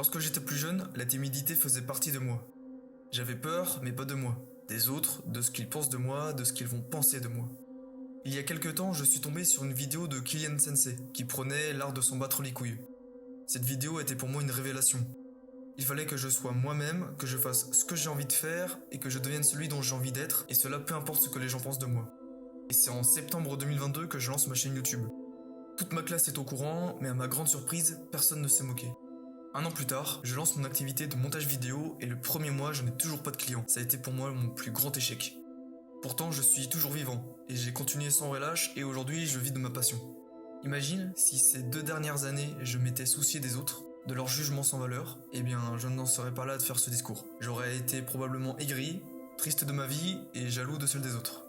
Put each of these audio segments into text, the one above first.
Lorsque j'étais plus jeune, la timidité faisait partie de moi. J'avais peur, mais pas de moi. Des autres, de ce qu'ils pensent de moi, de ce qu'ils vont penser de moi. Il y a quelque temps, je suis tombé sur une vidéo de Kylian Sensei, qui prenait l'art de s'en battre les couilles. Cette vidéo était pour moi une révélation. Il fallait que je sois moi-même, que je fasse ce que j'ai envie de faire, et que je devienne celui dont j'ai envie d'être, et cela peu importe ce que les gens pensent de moi. Et c'est en septembre 2022 que je lance ma chaîne YouTube. Toute ma classe est au courant, mais à ma grande surprise, personne ne s'est moqué. Un an plus tard, je lance mon activité de montage vidéo et le premier mois, je n'ai toujours pas de clients. Ça a été pour moi mon plus grand échec. Pourtant, je suis toujours vivant et j'ai continué sans relâche et aujourd'hui, je vis de ma passion. Imagine si ces 2 dernières années, je m'étais soucié des autres, de leur jugement sans valeur, eh bien, je n'en serais pas là de faire ce discours. J'aurais été probablement aigri, triste de ma vie et jaloux de celle des autres.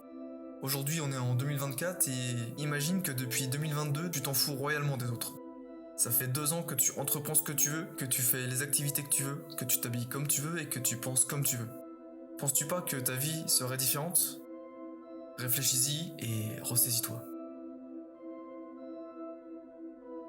Aujourd'hui, on est en 2024 et imagine que depuis 2022, tu t'en fous royalement des autres. Ça fait 2 ans que tu entreprends ce que tu veux, que tu fais les activités que tu veux, que tu t'habilles comme tu veux et que tu penses comme tu veux. Penses-tu pas que ta vie serait différente ? Réfléchis-y et ressaisis-toi.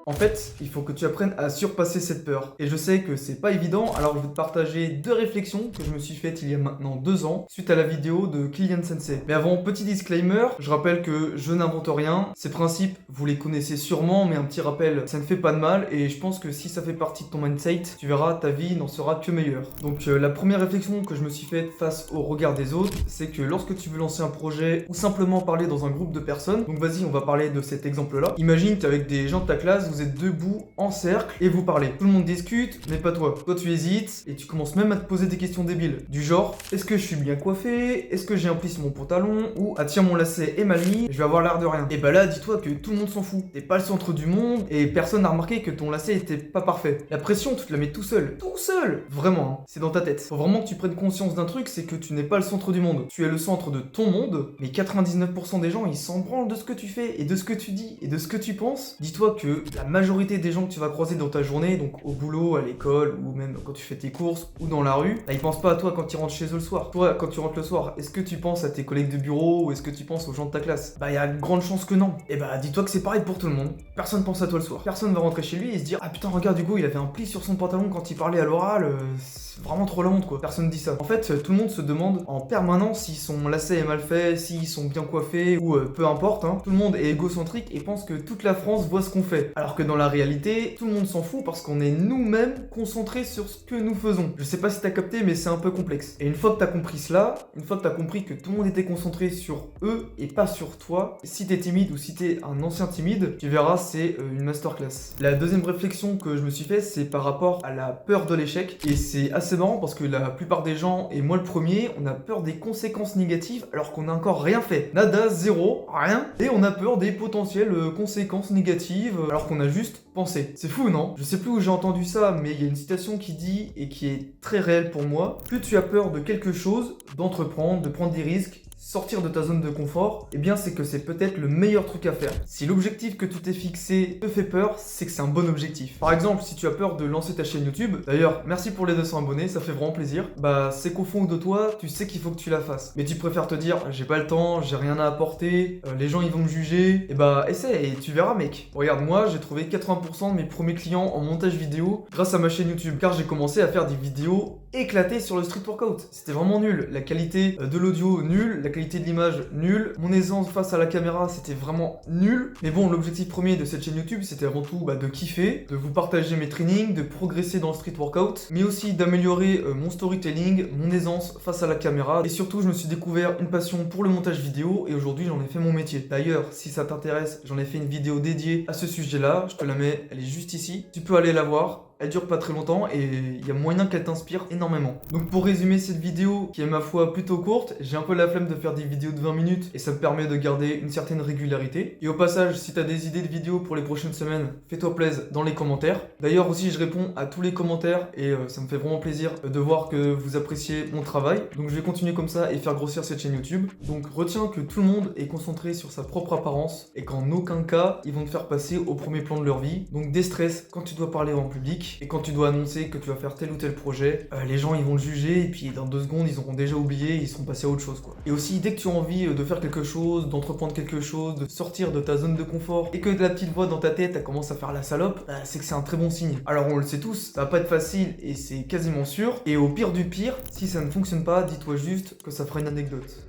En fait, il faut que tu apprennes à surpasser cette peur. Et je sais que c'est pas évident, alors je vais te partager 2 réflexions que je me suis faites il y a maintenant 2 ans, suite à la vidéo de Kylian Sensei. Mais avant, petit disclaimer, je rappelle que je n'invente rien. Ces principes, vous les connaissez sûrement, mais un petit rappel, ça ne fait pas de mal, et je pense que si ça fait partie de ton mindset, tu verras, ta vie n'en sera que meilleure. Donc la première réflexion que je me suis faite face au regard des autres, c'est que lorsque tu veux lancer un projet, ou simplement parler dans un groupe de personnes, donc vas-y, on va parler de cet exemple-là. Imagine, t'es avec des gens de ta classe, vous êtes debout en cercle et vous parlez. Tout le monde discute, mais pas toi. Toi, tu hésites et tu commences même à te poser des questions débiles. Du genre, est-ce que je suis bien coiffé? Est-ce que j'ai un pli sur mon pantalon? Ou, ah tiens, mon lacet est mal mis, je vais avoir l'air de rien. Et bah là, dis-toi que tout le monde s'en fout. T'es pas le centre du monde et personne n'a remarqué que ton lacet était pas parfait. La pression, tu te la mets tout seul. Tout seul! Vraiment, hein. C'est dans ta tête. Faut vraiment que tu prennes conscience d'un truc, c'est que tu n'es pas le centre du monde. Tu es le centre de ton monde, mais 99% des gens, ils s'en branlent de ce que tu fais et de ce que tu dis et de ce que tu penses. Dis-toi que la majorité des gens que tu vas croiser dans ta journée, donc au boulot, à l'école, ou même quand tu fais tes courses, ou dans la rue, bah, ils pensent pas à toi quand ils rentrent chez eux le soir. Toi, quand tu rentres le soir, est-ce que tu penses à tes collègues de bureau, ou est-ce que tu penses aux gens de ta classe? Bah, il y a de grandes chances que non. Et bah, dis-toi que c'est pareil pour tout le monde. Personne pense à toi le soir. Personne va rentrer chez lui et se dire, ah putain, regarde, Hugo, il avait un pli sur son pantalon quand il parlait à l'oral, c'est vraiment trop la honte, quoi. Personne dit ça. En fait, tout le monde se demande en permanence si son lacet est mal fait, s'ils sont bien coiffés, ou peu importe, hein. Tout le monde est égocentrique et pense que toute la France voit ce qu'on fait. Alors que dans la réalité, tout le monde s'en fout parce qu'on est nous-mêmes concentrés sur ce que nous faisons. Je sais pas si t'as capté, mais c'est un peu complexe. Et une fois que t'as compris cela, une fois que t'as compris que tout le monde était concentré sur eux et pas sur toi, si t'es timide ou si t'es un ancien timide, tu verras, c'est une masterclass. La deuxième réflexion que je me suis fait, c'est par rapport à la peur de l'échec. Et c'est assez marrant parce que la plupart des gens, et moi le premier, on a peur des conséquences négatives alors qu'on n'a encore rien fait. Nada, zéro, rien. Et on a peur des potentielles conséquences négatives alors qu'on a juste pensé. C'est fou, non? Je sais plus où j'ai entendu ça, mais il y a une citation qui dit, et qui est très réelle pour moi, plus tu as peur de quelque chose, d'entreprendre, de prendre des risques, sortir de ta zone de confort, eh bien c'est que c'est peut-être le meilleur truc à faire. Si l'objectif que tu t'es fixé te fait peur, c'est que c'est un bon objectif. Par exemple, si tu as peur de lancer ta chaîne YouTube, d'ailleurs, merci pour les 200 abonnés, ça fait vraiment plaisir, bah c'est qu'au fond de toi, tu sais qu'il faut que tu la fasses. Mais tu préfères te dire, j'ai pas le temps, j'ai rien à apporter, les gens ils vont me juger, et bah essaie et tu verras mec. Regarde, moi j'ai trouvé 80% de mes premiers clients en montage vidéo grâce à ma chaîne YouTube, car j'ai commencé à faire des vidéos éclatées sur le street workout. C'était vraiment nul, la qualité de l'audio nulle, la qualité de l'image nulle, mon aisance face à la caméra c'était vraiment nul. Mais bon, l'objectif premier de cette chaîne YouTube c'était avant tout de kiffer, de vous partager mes trainings, de progresser dans le street workout, mais aussi d'améliorer mon storytelling, mon aisance face à la caméra, et surtout je me suis découvert une passion pour le montage vidéo et aujourd'hui j'en ai fait mon métier. D'ailleurs, si ça t'intéresse, j'en ai fait une vidéo dédiée à ce sujet-là, je te la mets, elle est juste ici, tu peux aller la voir. Elle dure pas très longtemps et il y a moyen qu'elle t'inspire énormément. Donc pour résumer cette vidéo, qui est ma foi plutôt courte, j'ai un peu la flemme de faire des vidéos de 20 minutes et ça me permet de garder une certaine régularité. Et au passage, si t'as des idées de vidéos pour les prochaines semaines, fais-toi plaisir dans les commentaires. D'ailleurs aussi, je réponds à tous les commentaires et ça me fait vraiment plaisir de voir que vous appréciez mon travail. Donc je vais continuer comme ça et faire grossir cette chaîne YouTube. Donc retiens que tout le monde est concentré sur sa propre apparence et qu'en aucun cas, ils vont te faire passer au premier plan de leur vie. Donc déstresse quand tu dois parler en public. public. Et quand tu dois annoncer que tu vas faire tel ou tel projet, les gens ils vont le juger et puis dans 2 secondes ils auront déjà oublié, ils seront passés à autre chose quoi. Et aussi dès que tu as envie de faire quelque chose, d'entreprendre quelque chose, de sortir de ta zone de confort et que la petite voix dans ta tête elle commence à faire la salope, c'est que c'est un très bon signe. Alors on le sait tous, ça va pas être facile et c'est quasiment sûr. Et au pire du pire, si ça ne fonctionne pas, dis-toi juste que ça fera une anecdote.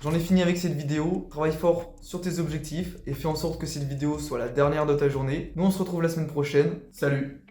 J'en ai fini avec cette vidéo, travaille fort sur tes objectifs et fais en sorte que cette vidéo soit la dernière de ta journée. Nous on se retrouve la semaine prochaine, salut!